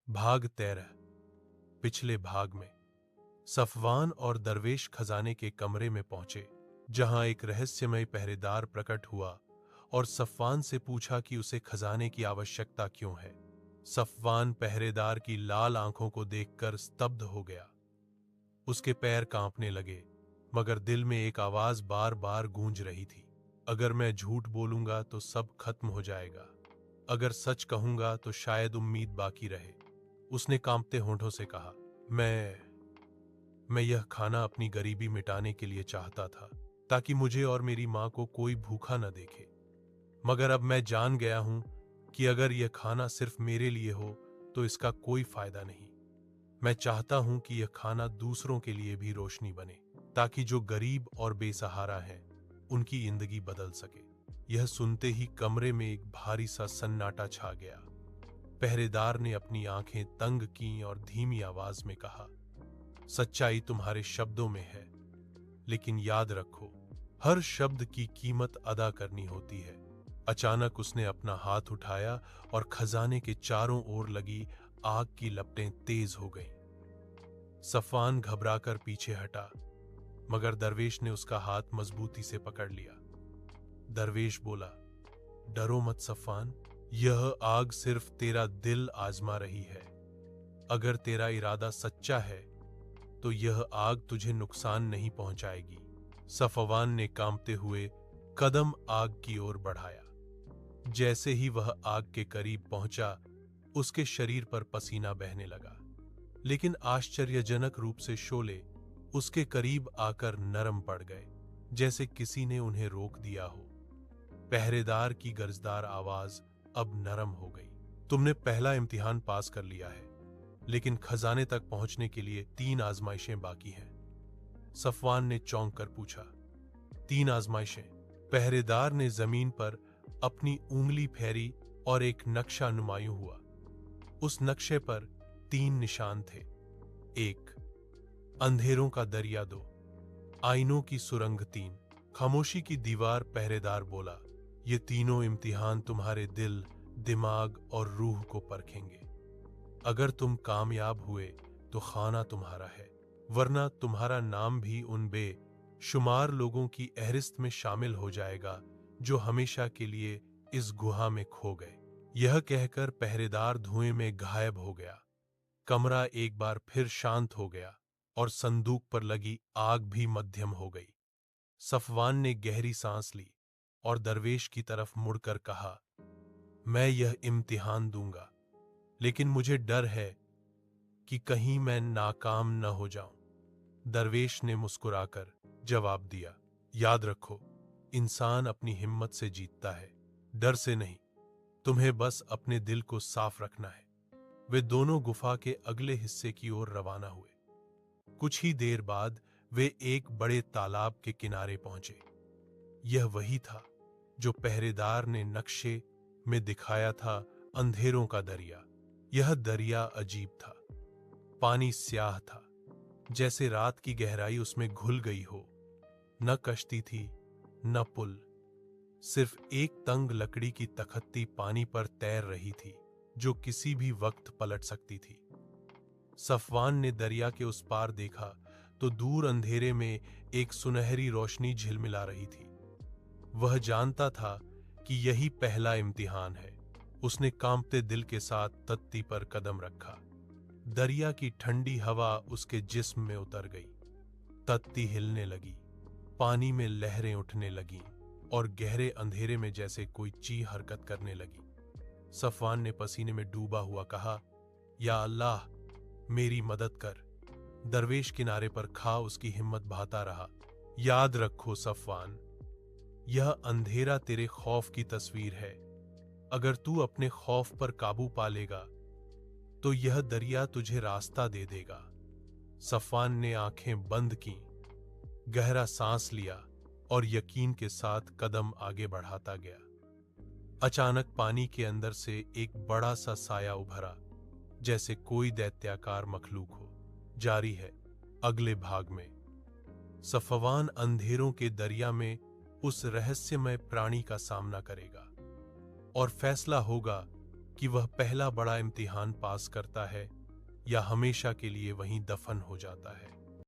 भाग 13। पिछले भाग में सफवान और दरवेश खजाने के कमरे में पहुंचे, जहां एक रहस्यमय पहरेदार प्रकट हुआ और सफवान से पूछा कि उसे खजाने की आवश्यकता क्यों है। सफवान पहरेदार की लाल आंखों को देखकर स्तब्ध हो गया। उसके पैर कांपने लगे, मगर दिल में एक आवाज बार बार गूंज रही थी, अगर मैं झूठ बोलूंगा तो सब खत्म हो जाएगा, अगर सच कहूंगा तो शायद उम्मीद बाकी रहे। उसने कांपते होंठों से कहा, मैं यह खाना अपनी गरीबी मिटाने के लिए चाहता था, ताकि मुझे और मेरी मां को कोई भूखा न देखे। मगर अब मैं जान गया हूं कि अगर यह खाना सिर्फ मेरे लिए हो तो इसका कोई फायदा नहीं। मैं चाहता हूं कि यह खाना दूसरों के लिए भी रोशनी बने, ताकि जो गरीब और बेसहारा हैं उनकी जिंदगी बदल सके। यह सुनते ही कमरे में एक भारी सा सन्नाटा छा गया। पहरेदार ने अपनी आंखें तंग की और धीमी आवाज में कहा, सच्चाई तुम्हारे शब्दों में है, लेकिन याद रखो, हर शब्द की कीमत अदा करनी होती है। अचानक उसने अपना हाथ उठाया और खजाने के चारों ओर लगी आग की लपटें तेज हो गईं। सफवान घबराकर पीछे हटा, मगर दरवेश ने उसका हाथ मजबूती से पकड़ लिया। दरवेश बोला, डरो मत सफवान, यह आग सिर्फ तेरा दिल आजमा रही है। अगर तेरा इरादा सच्चा है तो यह आग तुझे नुकसान नहीं पहुंचाएगी। सफवान ने कांपते हुए कदम आग की ओर बढ़ाया। जैसे ही वह आग के करीब पहुंचा, उसके शरीर पर पसीना बहने लगा, लेकिन आश्चर्यजनक रूप से शोले उसके करीब आकर नरम पड़ गए, जैसे किसी ने उन्हें रोक दिया हो। पहरेदार की गर्जदार आवाज अब नरम हो गई, तुमने पहला इम्तिहान पास कर लिया है, लेकिन खजाने तक पहुंचने के लिए 3 आजमाइशें बाकी हैं। सफवान ने चौंक कर पूछा, 3 आजमाइशें? पहरेदार ने जमीन पर अपनी उंगली फेरी और एक नक्शा नुमायूं हुआ। उस नक्शे पर 3 निशान थे। 1, अंधेरों का दरिया। 2, आईनों की सुरंग। 3, खामोशी की दीवार। पहरेदार बोला, ये तीनों इम्तिहान तुम्हारे दिल, दिमाग और रूह को परखेंगे। अगर तुम कामयाब हुए तो खाना तुम्हारा है, वरना तुम्हारा नाम भी उन बेशुमार लोगों की फहरिस्त में शामिल हो जाएगा जो हमेशा के लिए इस गुहा में खो गए। यह कहकर पहरेदार धुएं में गायब हो गया। कमरा एक बार फिर शांत हो गया और संदूक पर लगी आग भी मध्यम हो गई। सफवान ने गहरी सांस ली और दरवेश की तरफ मुड़कर कहा, मैं यह इम्तिहान दूंगा, लेकिन मुझे डर है कि कहीं मैं नाकाम न हो जाऊं। दरवेश ने मुस्कुराकर जवाब दिया, याद रखो, इंसान अपनी हिम्मत से जीतता है, डर से नहीं। तुम्हें बस अपने दिल को साफ रखना है। वे दोनों गुफा के अगले हिस्से की ओर रवाना हुए। कुछ ही देर बाद वे एक बड़े तालाब के किनारे पहुंचे। यह वही था जो पहरेदार ने नक्शे में दिखाया था, अंधेरों का दरिया। यह दरिया अजीब था। पानी स्याह था, जैसे रात की गहराई उसमें घुल गई हो। न कश्ती थी, न पुल, सिर्फ एक तंग लकड़ी की तख्ती पानी पर तैर रही थी, जो किसी भी वक्त पलट सकती थी। सफवान ने दरिया के उस पार देखा तो दूर अंधेरे में एक सुनहरी रोशनी झिलमिला रही थी। वह जानता था कि यही पहला इम्तिहान है। उसने कांपते दिल के साथ तख्ती पर कदम रखा। दरिया की ठंडी हवा उसके जिस्म में उतर गई। तख्ती हिलने लगी, पानी में लहरें उठने लगीं और गहरे अंधेरे में जैसे कोई चीज हरकत करने लगी। सफवान ने पसीने में डूबा हुआ कहा, या अल्लाह, मेरी मदद कर। दरवेश किनारे पर खा उसकी हिम्मत बहाता रहा, याद रखो सफवान, यह अंधेरा तेरे खौफ की तस्वीर है। अगर तू अपने खौफ पर काबू पा लेगा तो यह दरिया तुझे रास्ता दे देगा। सफवान ने आंखें बंद की, गहरा सांस लिया और यकीन के साथ कदम आगे बढ़ाता गया। अचानक पानी के अंदर से एक बड़ा सा साया उभरा, जैसे कोई दैत्याकार मखलूक हो। जारी है अगले भाग में। सफवान अंधेरों के दरिया में उस रहस्यमय प्राणी का सामना करेगा और फैसला होगा कि वह पहला बड़ा इम्तिहान पास करता है या हमेशा के लिए वहीं दफन हो जाता है।